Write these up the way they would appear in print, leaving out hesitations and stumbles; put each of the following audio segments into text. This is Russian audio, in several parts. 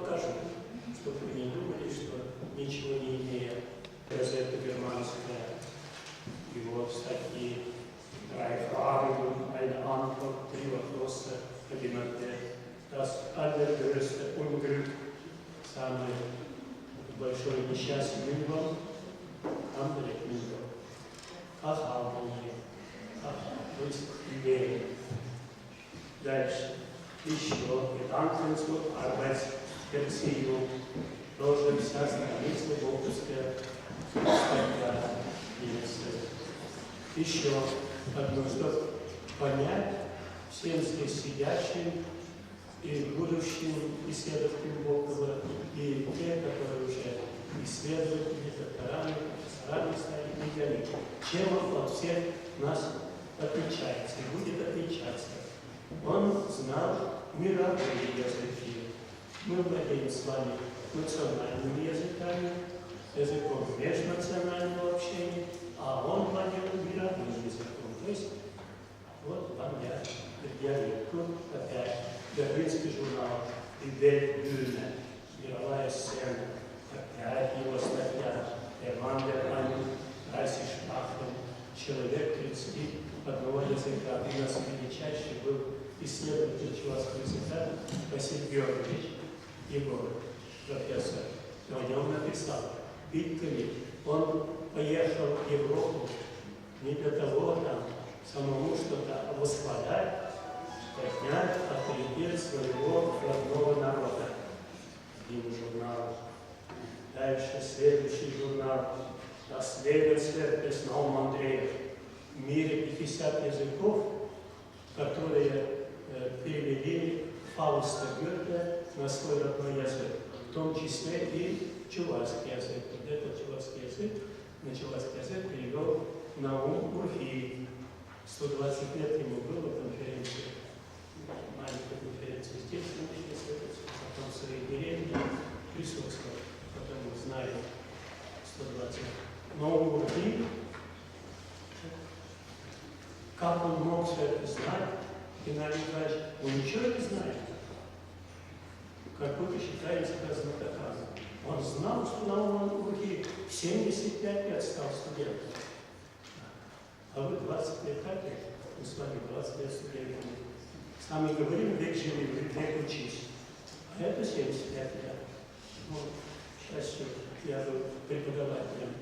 покажу, чтобы вы не думали, что ничего не имея. Газета германская, его статьи «Drei Fragen, eine Antwort», «Три вопроса», «Один ответ». Das allergrößte Unglück, самое большое несчастье Мюнхен, Андрей Мюнхен. Ах, Андрей, ах, быть идеей. Дальше. Еще Gedanken zur Arbeitserziehung. Тоже вся страница Боговская статья. Еще одно, чтобы понять всем здесь сидящим и будущим исследователям Богова, и те, которые уже исследователи, докторами, профессорами стали, и говорить, чем он от всех нас отличается и будет отличаться. Он знал мировые языки. Мы владеем с вами национальными языками, языком межнационального общения, а он владел мировым языком. То есть, вот вам я тут опять берлинский журнал «Die Weltbühne», мировая сцена, опять его статья «Der Mann der 31 Sprachen», человек 31 языка. У нас величайший был исследователь чувашского языка Василий Георгиевич Егоров, профессор. И о нем написал: битками он поехал в Европу не для того, там, самому что-то восхвалять, поднять авторитет своего родного народа. Один журнал. Дальше следующий журнал. Das Lebenswerk des Naum Андреев. В мире 50 языков, которые перевели Фауста Гёте на свой родной язык, в том числе и чувашский язык. Вот этот чувашский язык, на чувашский язык перевел Наум Урфи. 120 лет ему было конференция, маленькая конференция здесь, потом в своей деревне присутствовал, потом узнали 120 лет. Наум Урфи, как он мог все это знать? Геннадий Николаевич, он ничего не знает. Как вы считаете себя знатоком? Он знал, что Наум Урфи в 75 лет стал студентом. А вы 20 лет так, мы с вами 20 лет студентами. Сами говорим, век живи, век учись. А это 75 лет. Ну, к счастью, я был преподавателем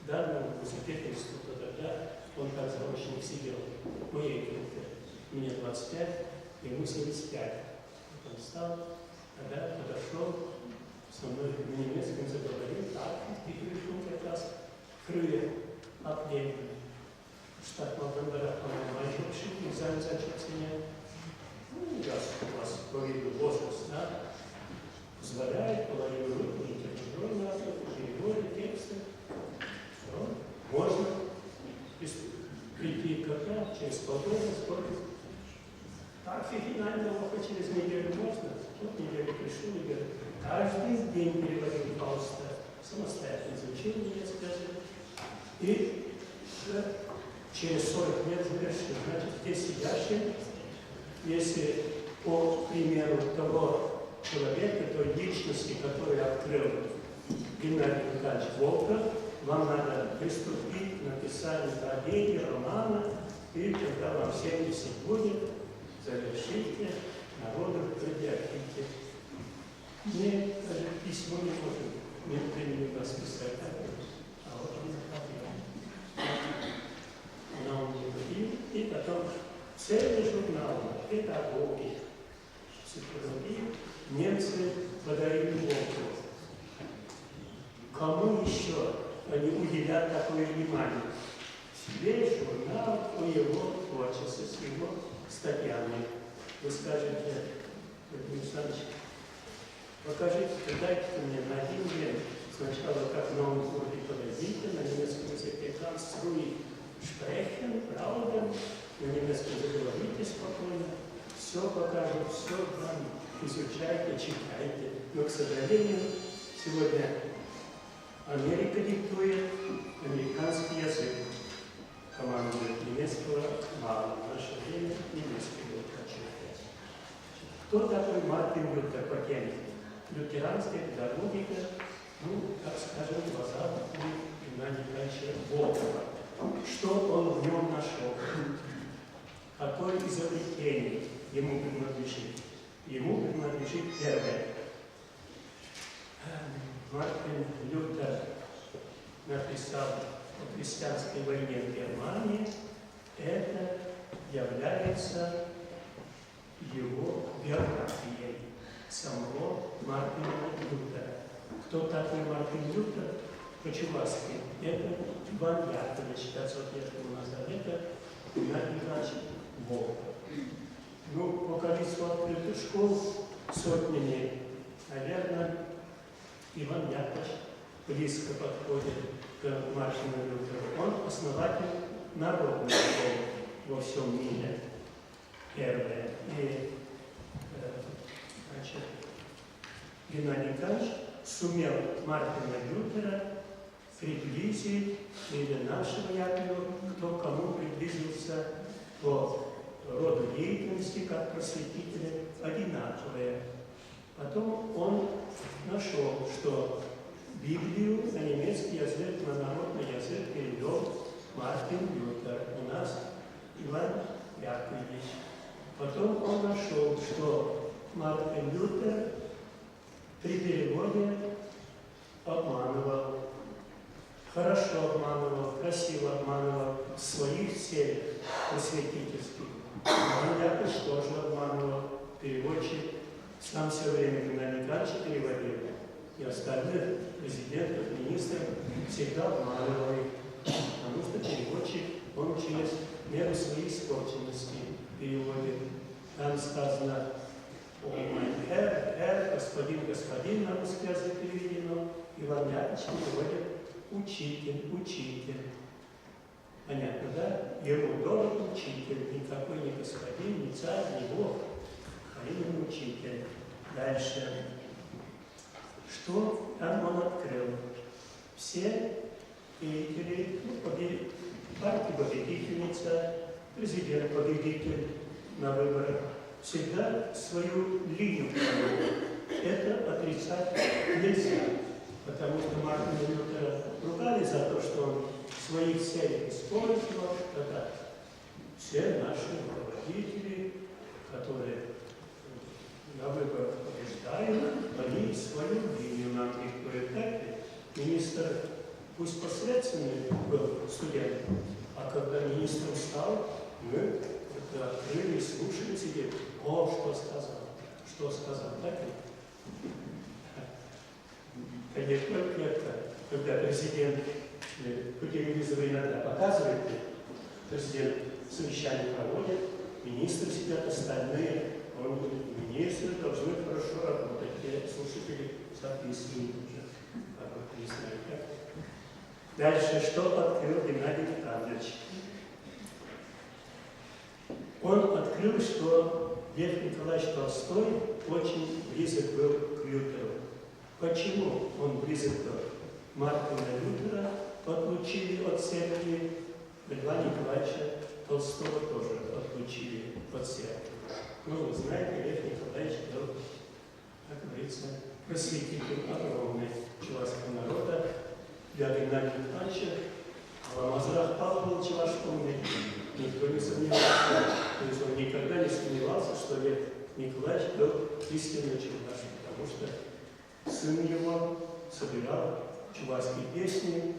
данного университета института, тогда он как заочник сидел в моей группе. Мне 25, ему 75. Вот он встал, тогда подошел, со мной на немецком заговорил, так, и пришел как раз крылья оплеваны. Штат Малтенберга, по-моему, мальчик шутник, зачется нет. Ну, раз у вас по виду возраст, да, позволяет, половину руку, литературу надо, переводы, тексты. Все, можно прийти когда, через полгода, сколько. Так финального через неделю можно. Тут неделю пришел и говорит, каждый день переводил Фауста, самостоятельно изучил немецкий язык. И через 40 лет завершил. Значит, здесь сидящие, если по примеру того человека, той личности, который открыл Геннадий Николаевич Волков, вам надо приступить к написанию трагедии, романа, и когда вам 70 будет, завершите, народу предъявите. Мне даже письмо не может, мне времени вас писать, а вот он и потом целый журнал педагоги, психологии, немцы подарили Волкову. Кому еще они уделят такое внимание? Весь журнал о его творчестве, с его статьями. Вы скажете, Владимир Александрович, покажите, дайте мне на один день, сначала как в новом курсе подойдите, на немецком языке конструи sprechen, правда, на немецком заговорите спокойно, все покажут, все вам изучайте, читайте. Но, к сожалению, сегодня Америка диктует американский язык. Командует немецкого мало. В наше время немецкий будет отчитывать. Кто такой Мартин Лютер по теме? лютеранская педагогика, ну, так скажем, в глазах у Геннадия Николаевича Волкова. Что он в нем нашел? Какое изобретение ему принадлежит? Ему принадлежит первое. Мартин Лютер написал о крестьянской войне в Германии. Это является его биографией самого Мартина Лютера. Кто такой Мартин Лютер? По-чувашски. Это Иван Яковлевич, 500 лет тому назад. Это Геннадий Николаевич Волков. Ну, по количеству открытых школ сотнями, наверное, Иван Яковлевич близко подходит к Мартину Лютеру. Он основатель народной школы во всем мире. Первое. И, значит, Геннадий Николаевич сумел Мартина Лютера приблизить или нашего Якова, кто кому приблизился по роду деятельности, как просветители, одинаковые. Потом он нашел, что Библию на немецкий язык, на народный язык перевел Мартин Лютер, у нас Иван Яковлевич. Потом он нашел, что Мартин Лютер при переводе обманывал, хорошо обманывал, красиво обманывал в своих целях просветительских. Иван Яковлевич тоже обманывал, переводчик сам все время Геннадий Николаевич переводил. И остальных президентов, министров всегда обманывал их, потому что переводчик, он через меру своей испорченности переводит. Там сказано «О, мой господин, господин» на русский язык переведено, Иван Яковлевич переводит «учитель, учитель». Понятно, да? Ему дорог учитель, никакой не господин, не царь, не бог, а именно учитель. Дальше. Что там он открыл? Все деятели, партия победительница, президент победитель на выборах, всегда свою линию проводят. Это отрицать нельзя, потому что Мартина Лютера ругали за то, что он в своих целях использовал. Тогда все наши руководители, которые на выборах побеждают, они свою линию нам диктуют. Так ли? Министр, пусть посредственный был студент, а когда министром стал, мы открыли, слушали себе, о, что сказал, так ли? Конечно, когда президент по телевизору иногда показывает, президент совещание проводит, министры сидят, остальные, он говорит, министры должны хорошо работать, те слушатели записывают уже, как вот не знаю, как. Дальше, что открыл Геннадий Николаевич? Он открыл, что Лев Николаевич Толстой очень близок был к Лютеру. Почему он близок к Мартина Лютера? Отлучили от церкви Льва Николаевича Толстого тоже отлучили от церкви. Ну, вы знаете, Лев Николаевич был, как говорится, просветитель огромный чувашского народа. Для Геннадия Николаевича Ламазрах Павел был чувашком, никто не сомневался. То есть он никогда не сомневался, что Лев Николаевич был истинный чуваш, потому что сын его собирал чувашские песни,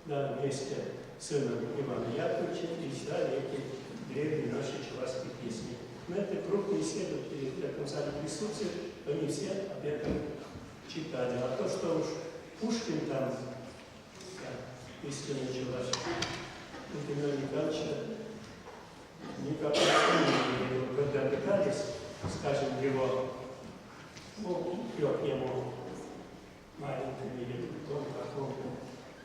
да, вместе с сыном Ивана Яковлевича, и издали эти древние наши чувашские песни. Но это крупные исследователи в этом зале присутствуют, они все об этом читали. А то, что уж Пушкин там, да, истинный чуваш, у Геннадия Николаевича никак не было, когда пытались, скажем, его, ну, к нему маленьким или какому-то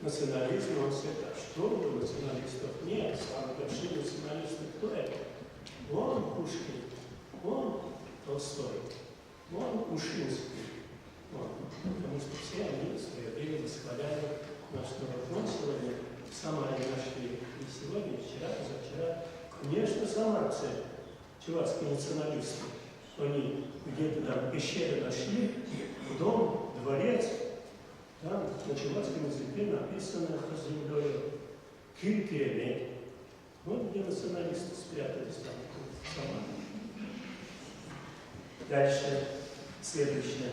национализму, он всегда, что было националистов? Нет, самый большой националист, кто это? Вон Пушкин, вон Толстой, вон Ушинский. Вон. Потому что все они в свое время восхваляли наш народ. Но сегодня в Самаре нашли и сегодня, и вчера, и позавчера, конечно, самарцы, чувашские националисты. что они где-то там пещеры нашли, дом, дворец, там на чувашском языке написано под землей Киркиремет. Вот где националисты спрятались там сама. Дальше следующее.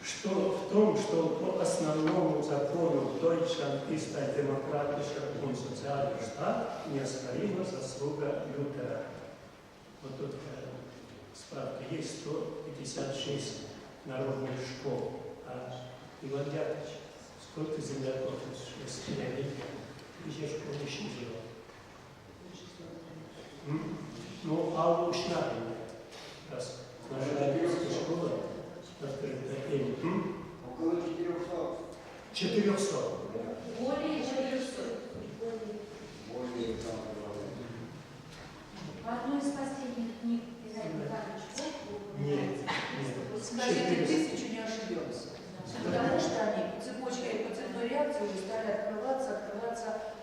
Что в том, что по основному закону Deutschland ist ein demokratischer und sozialer Staat, неоспорима заслуга Лютера. Вот тут справка есть 156 народных школ. А Иван Яковлевич, сколько земляков в Скирене? Где школа еще жила? Ну, Аллу Шнапина. Раз наша русская школа открыта. Около 400. 400. Более 400. Более там. В одной из последних книг Писателя Карловича Нет. Скажите, 1000 не ошибемся. Потому что они по цепочке, по цепной реакции уже стали открываться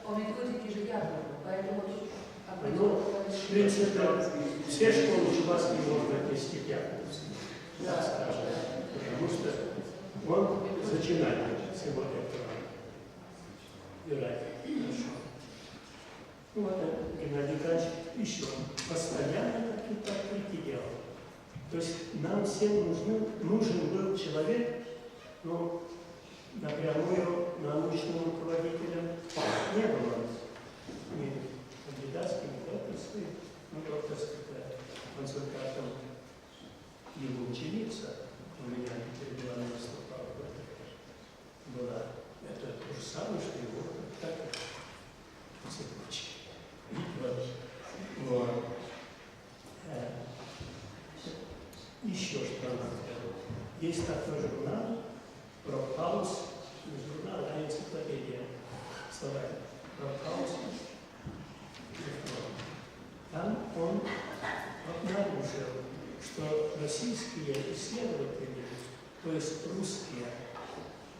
по методике же Яблока. Поэтому тут В принципе, все школы чувашские можно отнести к Яковлевскому. Да, скажем. Потому что он зачинает всего этого. Вероятно. Хорошо. Ну, вот Геннадий Николаевич еще постоянно какие-то открытия делал. То есть нам всем нужен был человек, ну, напрямую научным руководителем не было ни кандидатским, ни докторским, ну, докторская консультантом его ученица, у меня перед вами выступала, была. Это то же самое, что его так цепочки. Вот. Еще что надо. Есть такой журнал «Пропаус», журнал, а энциклопедия словарь «Пропаус». Там он обнаружил, что российские исследователи, то есть русские,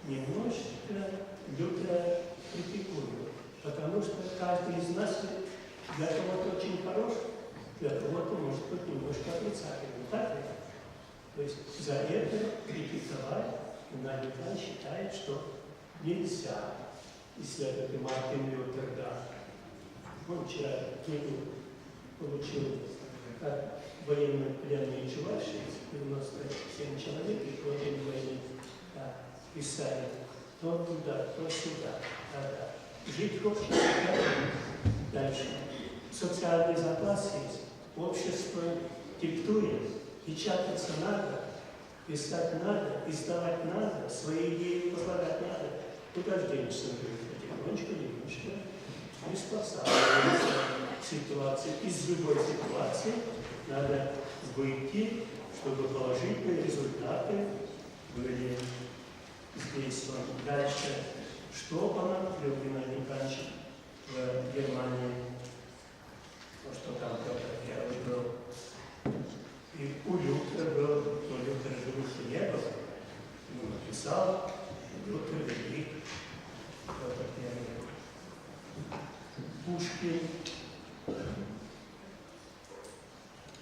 немножечко Лютера критикуют, потому что каждый из нас для кого-то очень хорош, для кого-то может быть немножко отрицательным. Так ли? То есть за это критиковать Геннадий Николаевич считает, что нельзя исследовать Мартин Лютер, да. Он вчера книгу получил как военнопленные чуваши, 97 человек, и во время войны писали то туда, то сюда. Жить в обществе. Дальше. Социальный запас есть. Общество диктует. Печататься надо, писать надо, издавать надо, свои идеи возлагать надо. Куда же денешься? Потихонечку, приспосабливаться к ситуации. Из любой ситуации надо выйти, чтобы положительные результаты были здесь. Дальше. Что понадобилось Геннадий Николаевич в Германии? Ну, что там Петр Первый был. И у Лютера был, но Лютера живых не было. Ему написал Лютер Велик, Петр Первый. Пушкин.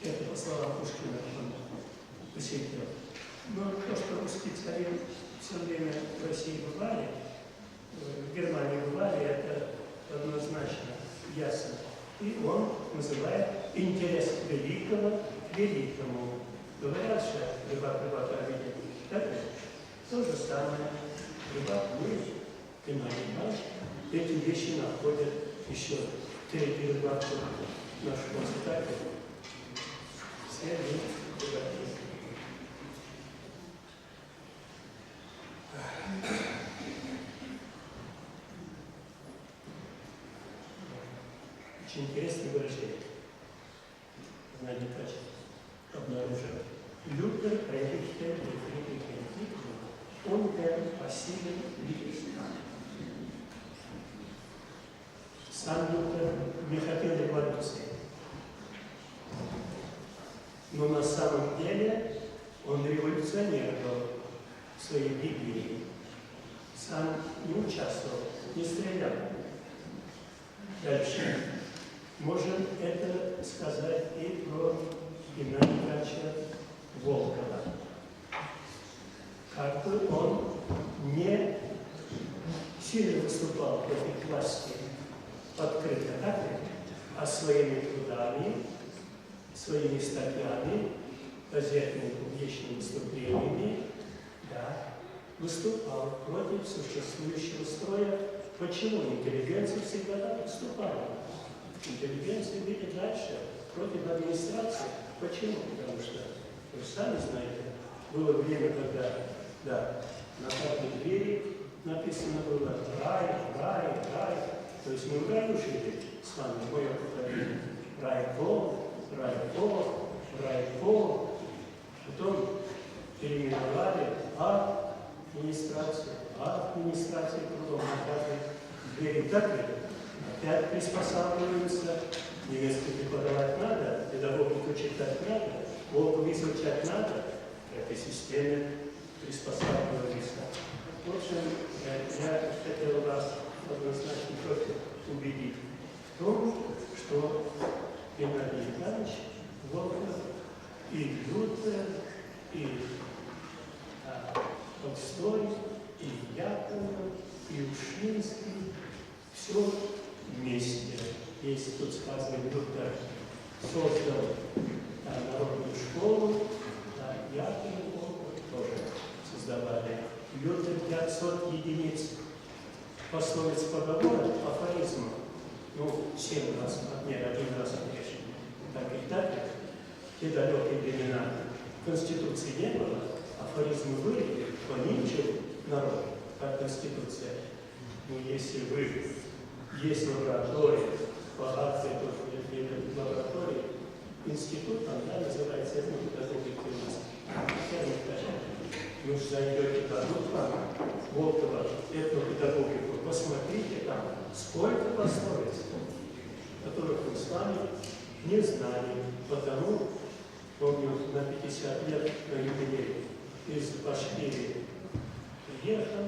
Это по словам Пушкина он посетил. Но то, что русские цари все время в России бывали, в Германии бывали, это однозначно ясно. И он называет интерес к великому к великому. Говорят, что рыбак видит. Так ли? То же самое. Рыбак будет, Геннадий Николаевич, эти вещи находят еще третий рыбак нашего цитаты. Все мы рыбаки. Очень интересное выражение. Геннадий Николаевич обнаружил. Лютер Рейхтер он пассивен Wittgenstein. Сам Лютер не хотел революции. Но на самом деле он революционер был в своей Библии. Сам не участвовал, не стрелял. Дальше. Можем это сказать и про Геннадия Ивановича Волкова. Как бы он не сильно выступал против власти открыто, так ли? А своими трудами, своими статьями, газетными публичными выступлениями, да, выступал против существующего строя. Почему? Интеллигенция всегда так выступала. Интеллигенция видит дальше против администрации. Почему? Потому что, вы сами знаете, было время, когда, да, на каждой двери написано было «рай, рай, рай». То есть мы в раю жили с вами, мое поколение. Райком, райком, райком. Потом переименовали администрацию кругом на каждой двери. Так ли? Опять приспосабливаются. Немецкий преподавать надо, педагогику читать надо, Волку изучать надо. К этой системе приспосабливались. В общем, я хотел вас однозначно просто убедить в том, что Геннадий Иванович Волков и Лютер, и Толстой, и Яковлев, и Ушинский, все вместе. Если тут сказано, Лютер создал народную школу, Яковлев тоже создавали. Лютер 500 единиц пословиц, поговоров, афоризмов, 7 раз, нет, 1 раз отрежем. Так и так, в те далекие времена Конституции не было, афоризмы были, поничил народ, как Конституция. Если есть лаборатория, богатая лаборатория, институт, там, да, называется этнопедагогика у нас. Вы же зайдете дадут вам Волкова этнопедагогику, посмотрите там, сколько пословиц, которых мы с вами не знали. Потому, помню, на 50 лет на юбилей из Башкирии приехал,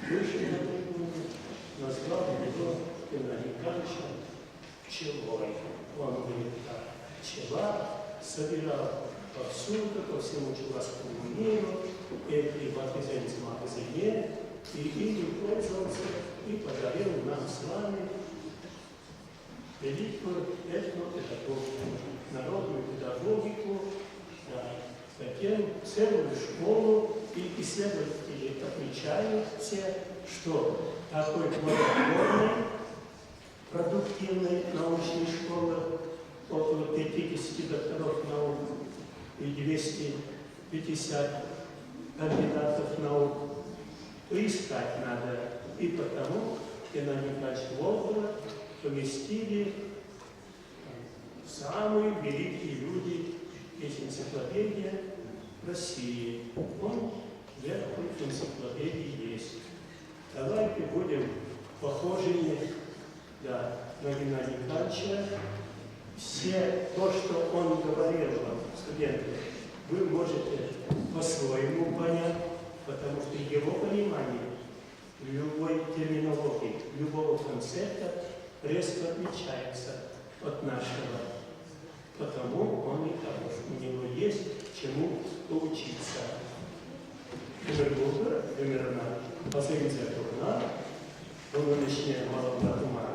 вышел на трибуну, назвал его Геннадия Ивановича пчелой. Он говорит, так, пчела собирал повсюду, по всему Чувашскому миру, и в магазине, и ими пользовался, и подарил нам с вами великую этнопедагогику, народную педагогику, да, затем целую школу, и исследователи отмечают все, что такой плодотворной, продуктивной научной школы, около 50 докторов наук и 250 кандидатов наук, то искать надо. И потому Геннадия Ивановича Волкова поместили самые великие люди из энциклопедии России. Он в этой энциклопедии есть. Давайте будем похожими, да, на Геннадия Ивановича. Все то, что он говорил вам, студенты, вы можете по-своему понять, потому что его понимание любой терминологии, любого концепта резко отличается от нашего. Потому он и хорош. У него есть чему поучиться. Примерно позиция трудна, он начнет малого ума.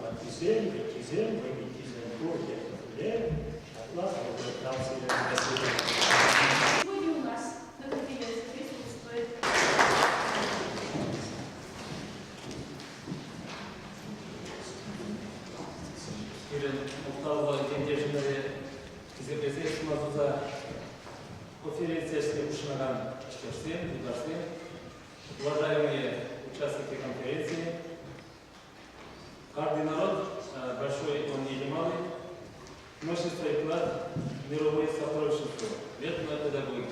Батизель, батизель, Сегодня у нас на конференции присутствует уважаемые участники конференции, каждый народ, большой он или малый, носит свой вклад в мировое сотрудничество, ветную педагогику.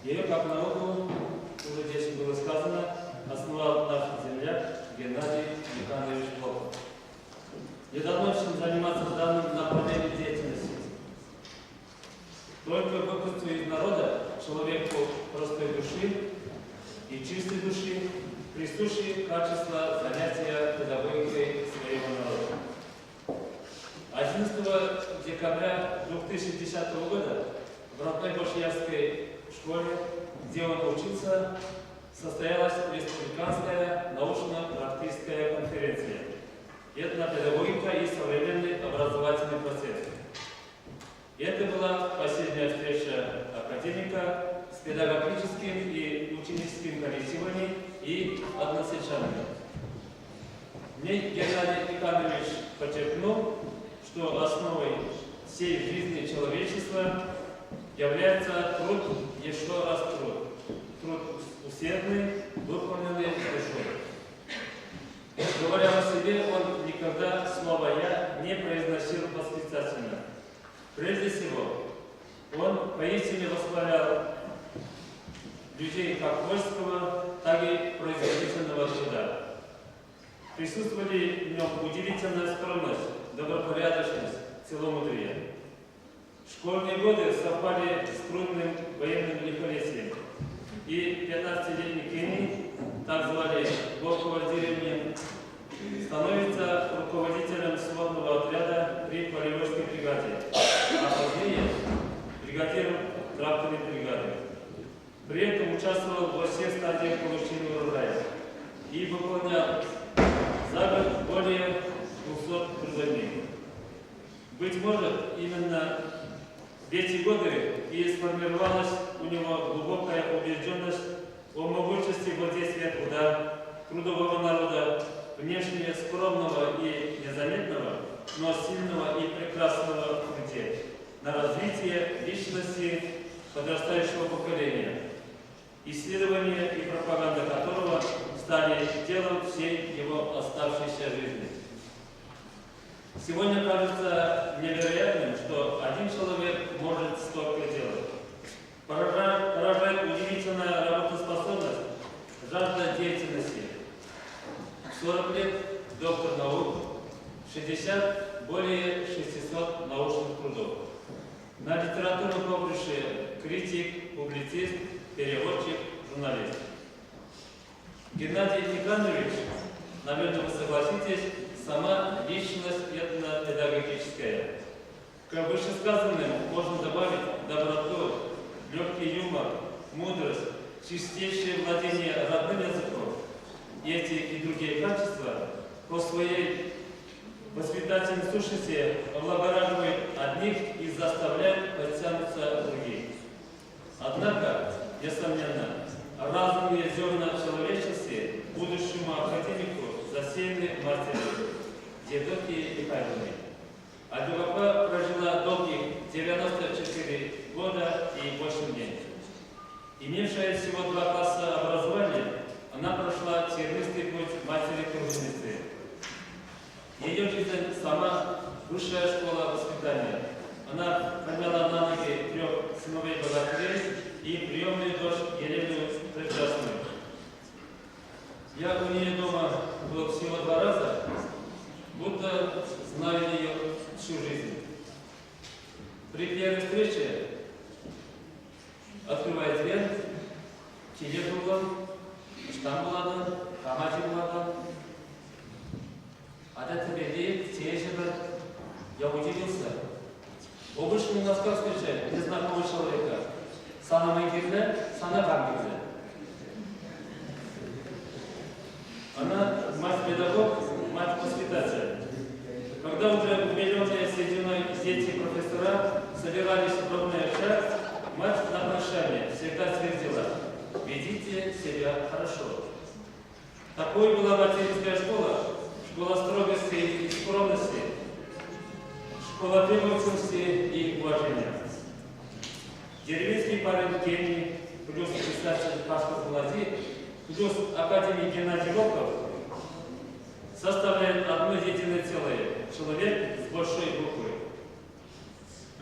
Ее как науку, уже здесь было сказано, основал наш земляк Геннадий Николаевич Волков. Недавно чем заниматься данным направлением деятельности. Только выпуску из народа человеку простой души и чистой души присущи качества занятия педагогикой своего народа. 11 декабря 2010 года в родной Башиярской школе, где он учился, состоялась Республиканская научно-практическая конференция «Этнопедагогика и современный образовательный процесс». Это была последняя встреча академика с педагогическим и ученическим коллективами и односельчанами. В ней Геннадий Николаевич подчеркнул, что основой всей жизни человечества является труд, еще раз труд. Труд усердный, выполненный душой. Говоря о себе, он никогда слово «я» не произносил восклицательно. Прежде всего, он поистине восхвалял людей как польского, так и производительного труда. Присутствовали в нем удивительная скромность, добропорядочность, целомудрие. Школьные годы совпали с трудным военным лихолетием, и 15-летний Кенни, так звали Волкова деревни, становится руководителем сводного отряда при Полевойской бригаде, а позднее бригадиром тракторной бригады. При этом участвовал во всех стадиях получения урожая и выполнял за год более 200 трудодней. Быть может, именно в эти годы и сформировалась у него глубокая убежденность о могуществе воздействия труда трудового народа, внешне скромного и незаметного, но сильного и прекрасного пути на развитие личности подрастающего поколения, исследование и пропаганда которого стали делом всей его оставшейся жизни. Сегодня кажется невероятным, что один человек может столько делать. Поражает удивительная работоспособность, жажда деятельности. 40 лет доктор наук, 60 более 600 научных трудов. На литературном поприще критик, публицист, переводчик, журналист. Геннадий Николаевич, наверное, вы согласитесь, сама личность этнопедагогическая. К вышесказанным можно добавить доброту, легкий юмор, мудрость, чистейшее владение родным языком. Эти и другие качества по своей воспитательной сущности облагораживают одних и заставляют подтянуться других. Однако, несомненно, разумные зерна человечности будущему академику засеяны матерью, Евдокией Михайловной. Адюгапа прожила долгих 94 года и 8 дней. Имевшая всего 2 класса образования, она прошла тернистый путь матери-труженицы. Ее жизнь сама высшая школа воспитания. Она подняла на ноги 3 сыновей богатырей и приемную дочь Елену Прекрасную. Я у нее дома был всего 2 раза, будто знаю ее всю жизнь. При первой встрече открывает дверь, киет углом, İstanbul'dan, Kamacıklar'dan, Адатабели, Тежева. Я удивился. Обычно нас как встречают? Незнакомого человека. Sana Мегирне, Sana Гамгирне. Она мать-педагог, мать-воспитатель. Когда уже в миллионной соединенной сети профессора собирались в ровный шаг, мать на прощание всегда твердила: ведите себя хорошо. Такой была материнская школа, школа строгости и скромности, школа требовательности и уважения. Деревенский парень Кенни, плюс писатель Пашка Влади, плюс академик Геннадий Волков составляют одно единое целое – человек с большой буквы.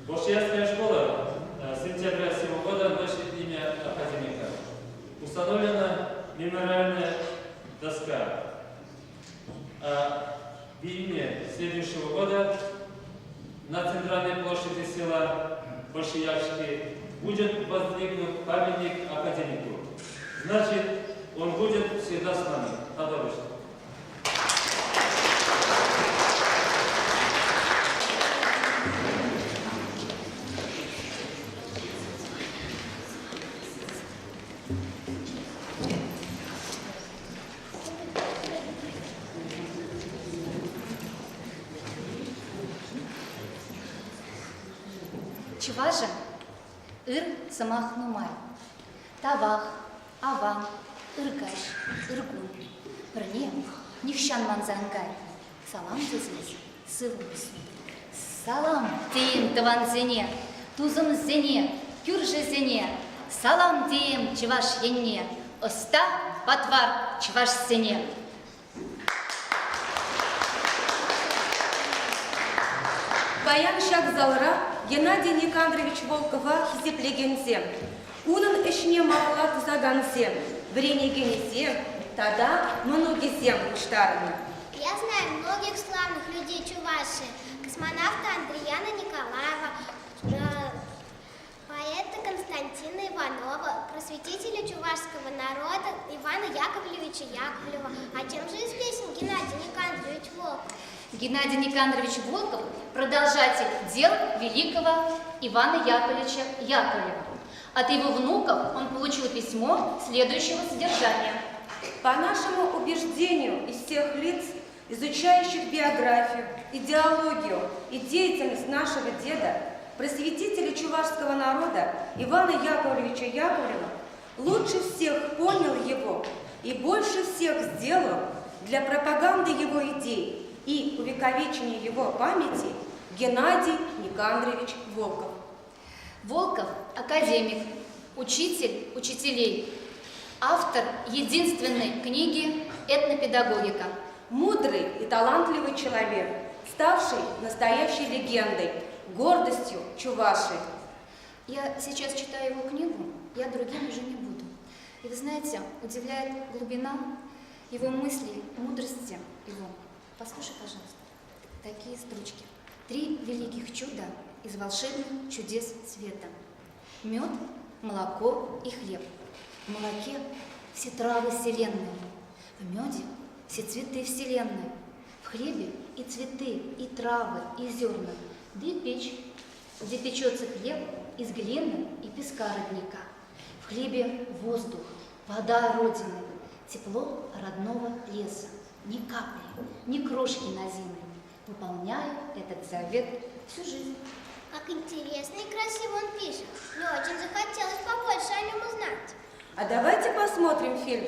Башиярская школа с сентября сего года носит имя академика. Установлена мемориальная доска. А в июне следующего года на центральной площади села Башиярский будет воздвигнут памятник академику. Значит, он будет всегда с нами. Продолжим. Чуваши ыр самах нумай. Тавах, авам, ыргаш, ыргун. Брне, нихшан манзангай. Салам дезмес, сывумс. Салам тейм таван зене, тузым зене, кюрже зене. Салам тейм чуваш енне, оста патвар чуваш зене. Баян Шакзалра Геннадий Никандрович Волкова хизеплегенсем. Унын ішіне мағыла тузагансем. Бренегенесем, тада многисем уштарыны. Я знаю многих славных людей Чувашии. Космонавта Андреяна Николаева, поэта Константина Иванова, просветителя чувашского народа Ивана Яковлевича Яковлева. А чем же известен Геннадий Никандрович Волков? Геннадий Никандрович Волков – продолжатель дел великого Ивана Яковлевича Яковлева. От его внуков он получил письмо следующего содержания. По нашему убеждению, из всех лиц, изучающих биографию, идеологию и деятельность нашего деда, просветителя чувашского народа Ивана Яковлевича Яковлева, лучше всех понял его и больше всех сделал для пропаганды его идей и увековечения его памяти Геннадий Никандрович Волков. Волков – академик, учитель учителей, автор единственной книги «Этнопедагогика». Мудрый и талантливый человек, ставший настоящей легендой, гордостью Чувашии. Я сейчас читаю его книгу, я другим уже не буду. И вы знаете, удивляет глубина его мыслей, мудрости его. Послушай, пожалуйста, такие строчки. 3 великих чуда из волшебных чудес света. Мед, молоко и хлеб. В молоке все травы вселенной. В меде все цветы вселенной. В хлебе и цветы, и травы, и зерна. Да и печь, где печется хлеб из глины и песка родника. В хлебе воздух, вода Родины, тепло родного леса. Ни капли, ни крошки на зиму. Выполняю этот завет всю жизнь. Как интересно и красиво он пишет. Мне очень захотелось побольше о нем узнать. А давайте посмотрим фильм.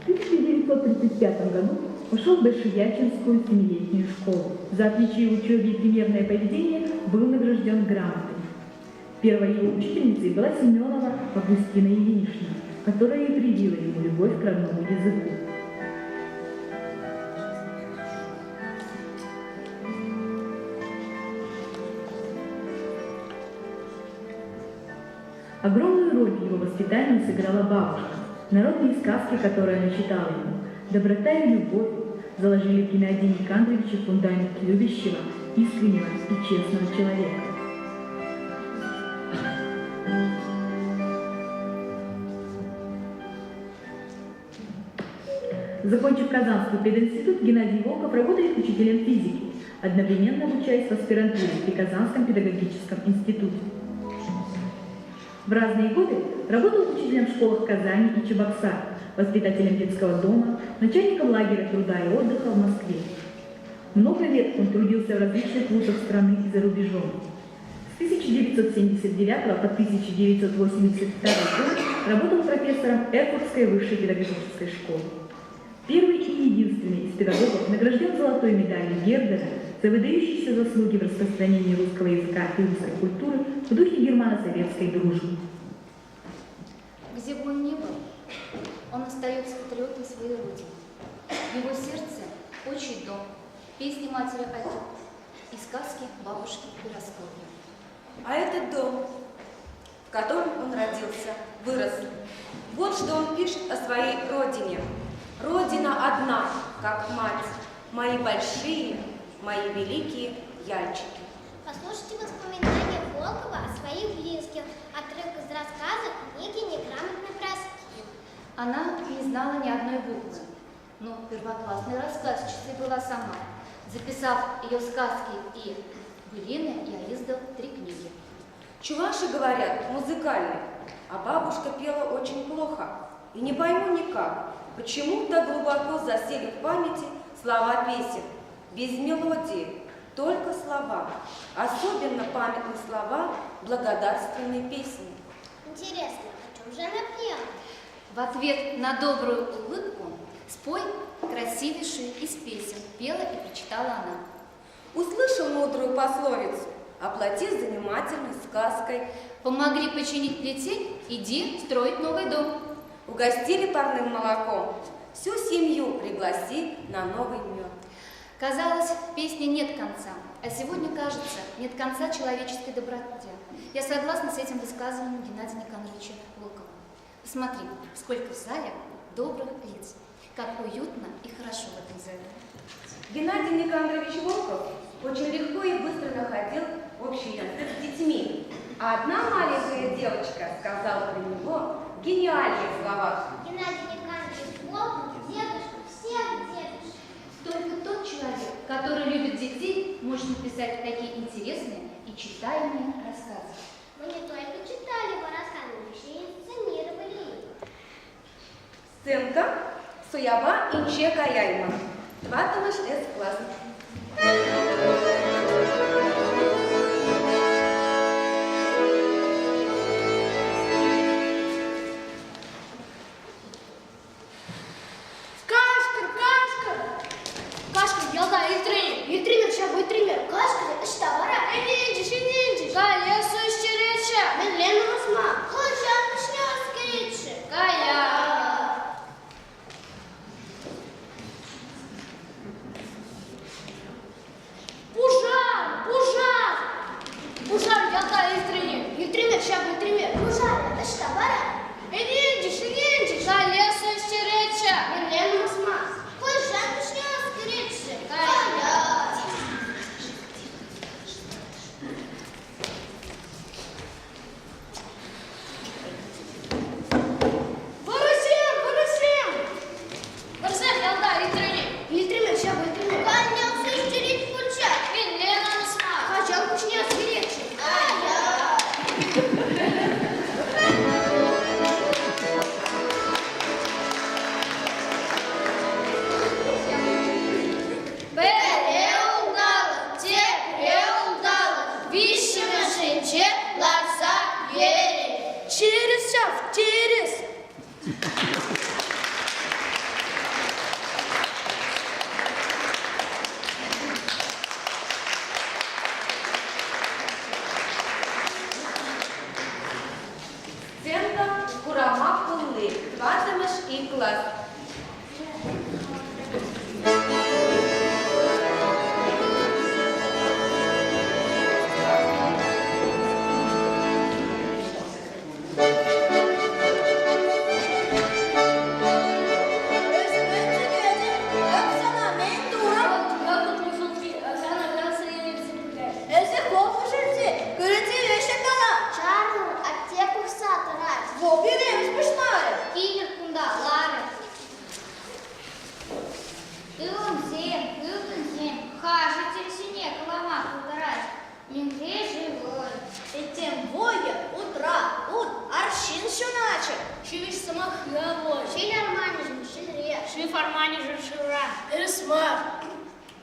В 1935 году ушел в Большеячинскую 7-летнюю школу. За отличие в учебе и примерное поведение был награжден грамотой. Первой его учительницей была Семенова Августина Ильинична, которая и привила ему любовь к родному языку. Огромную роль в его воспитании сыграла бабушка. Народные сказки, которые она читала ему, доброта и любовь заложили в Геннадия Никандровича фундамент любящего, искреннего и честного человека. Закончив Казанский пединститут, Геннадий Волков работает учителем физики, одновременно обучаясь в аспирантуре при Казанском педагогическом институте. В разные годы работал учителем в школах Казани и Чебоксар, воспитателем детского дома, начальником лагеря труда и отдыха в Москве. Много лет он трудился в различных вузах страны и за рубежом. С 1979 по 1982 год работал профессором Эрфуртской высшей педагогической школы. Первый и единственный из педагогов награжден золотой медалью Гердера за выдающиеся заслуги в распространении русского языка и русской культуры в духе германо-советской дружбы. Где бы он ни был, он остается патриотом своей родины. В его сердце отчий дом, песни матери Али и сказки бабушки Пиросковья. А этот дом в котором он родился, вырос. Вот что он пишет о своей родине. «Родина одна, как мать, мои большие, мои великие яльчики». Послушайте воспоминания Волкова о своих близких, отрывок из рассказа книги «Неграмотный броски». Она не знала ни одной буквы, но первоклассной рассказчицей была сама. Записав ее сказки и былины, я издал 3 книги. Чуваши говорят музыкальный, а бабушка пела очень плохо. И не пойму никак, почему так глубоко засели в памяти слова песен, без мелодии, только слова. Особенно памятны слова благодарственной песни. Интересно, о чем же она пела? В ответ на добрую улыбку спой красивейшую из песен, пела и прочитала она. Услышал мудрую пословицу, оплати занимательной сказкой. Помогли починить плетень, иди строить новый дом. Угостили парным молоком, всю семью пригласи на новый мед. Казалось, песни нет конца, а сегодня, кажется, нет конца человеческой доброте. Я согласна с этим высказыванием Геннадия Никоноровича Волкова. Посмотри, сколько в зале добрых лиц, как уютно и хорошо в этом зале. Геннадий Никонорович Волков очень легко и быстро находил общий язык с детьми. А одна маленькая девочка сказала про него гениальные слова. Геннадий Николаевич Волков, дедушка всех дедушек. Только тот человек, который любит детей, может написать такие интересные и читаемые рассказы. Мы не только читали его рассказы, но еще и инсценировали их. Сценка Суяба Инче Каяйма. 2 класс. Кашка, Ялда, и триммер, сейчас будет триммер. Кашка, это что, вора? Иди, колесо исчереча. Медленно возьма. Хоча, начнем скорее. Кая. Пужар, Ялда, и триммер, сейчас будет триммер. Пужар, это что, вора? Иди, колесо исчереча. Медленно возьма. Хоча, начнем скорее. Кая. Выросем, Ялда, и триммер, сейчас будет триммер. Колесо исчереча, пульча. Медленно возьма. Хоча, начнем скорее. Кая. Переудала, те переудала, вищими шинче, глаза вери. Через час, через. Сценка Курама Кулы. 2 класс. Чару, аптеку сатора. Киллер кунда, Лара. Ылын-зем, хажите сине, колома кулдарать. Мингре живой. И тем более утра, аршин все начал. Чивиш самохлявой. Шили арманижм, шили. Шиф арманижер шира. Эрисмар.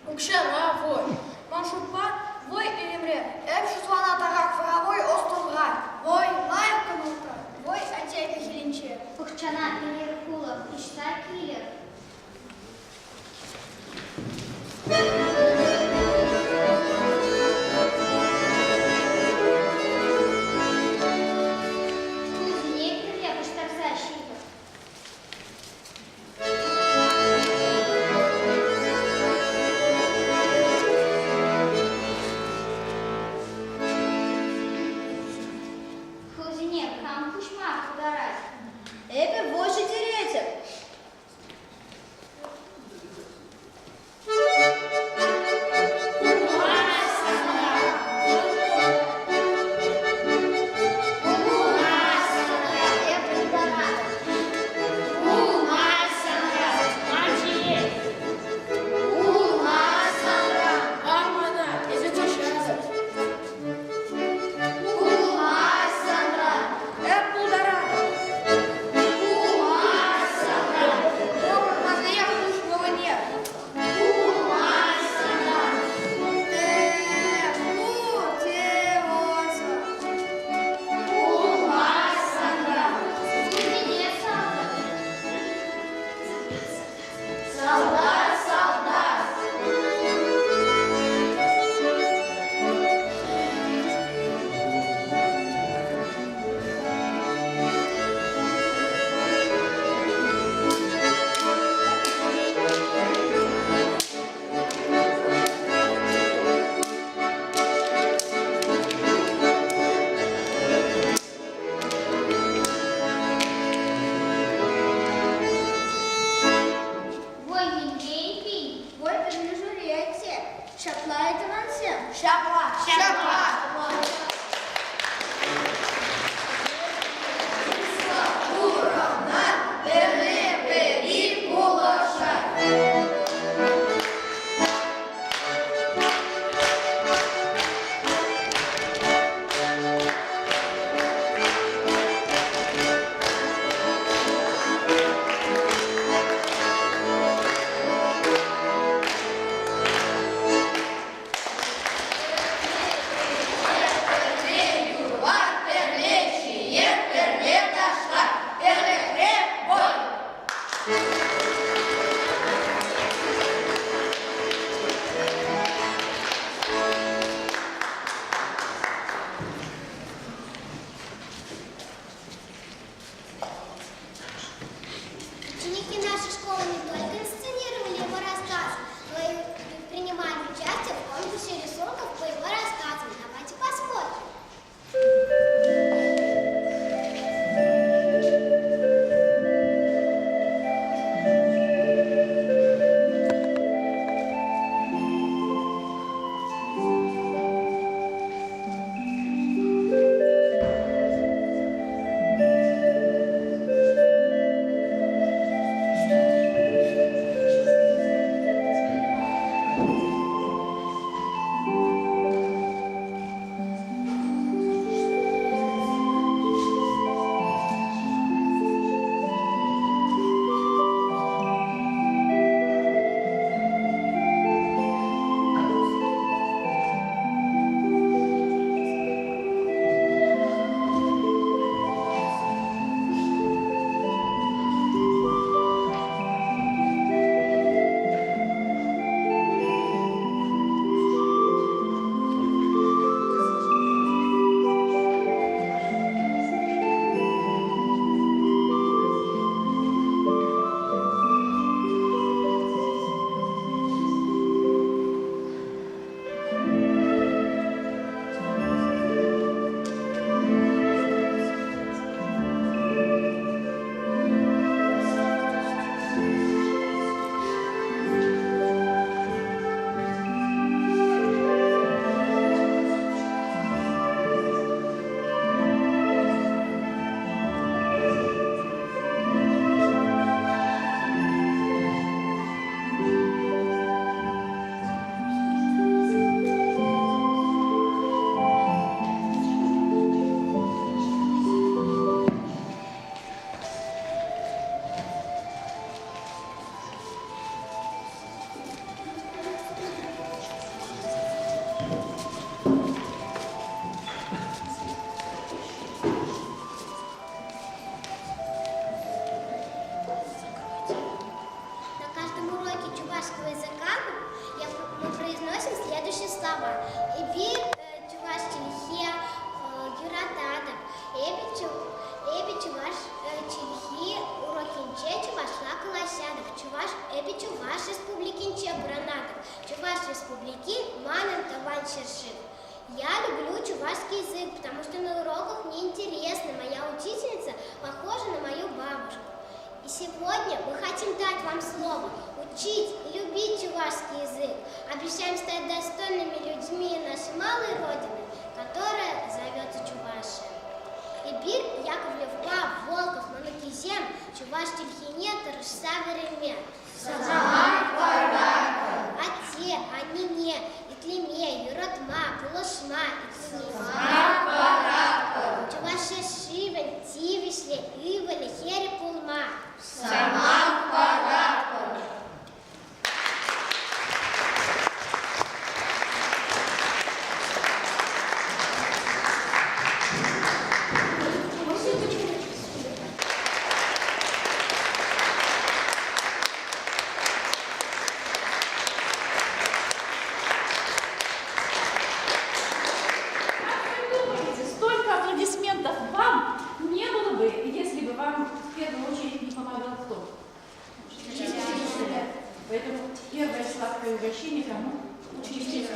Укшара вой. Маншутпа вой илимре. Эпшутвана тарак фаравой островрай. Вой лайк канута. Вой антейка хилинче. Пухчана, киллер кула, ищта киллер. Кузне киллер, пуштар защита. Там кошмар ударать. Эпи больше тереть. Эппл Дорадо. Сегодня мы хотим дать вам слово, учить и любить чувашский язык. Обещаем стать достойными людьми нашей малой родины, которая зовется Чувашия. Эбир, Яковлев, Пав, Волков, Манукизем, Чуваш, Тельхине, Тарышса, Вереме. Ате, Анине, Итлеме, Юротма, Пулошма, Чувашия, Шивен, Тивишле, Ивале, Хере, Пулма. Столько аплодисментов вам не было бы, если бы вам в первую очередь не помогал кто? Поэтому первое сладкое угощение кому? Учителю.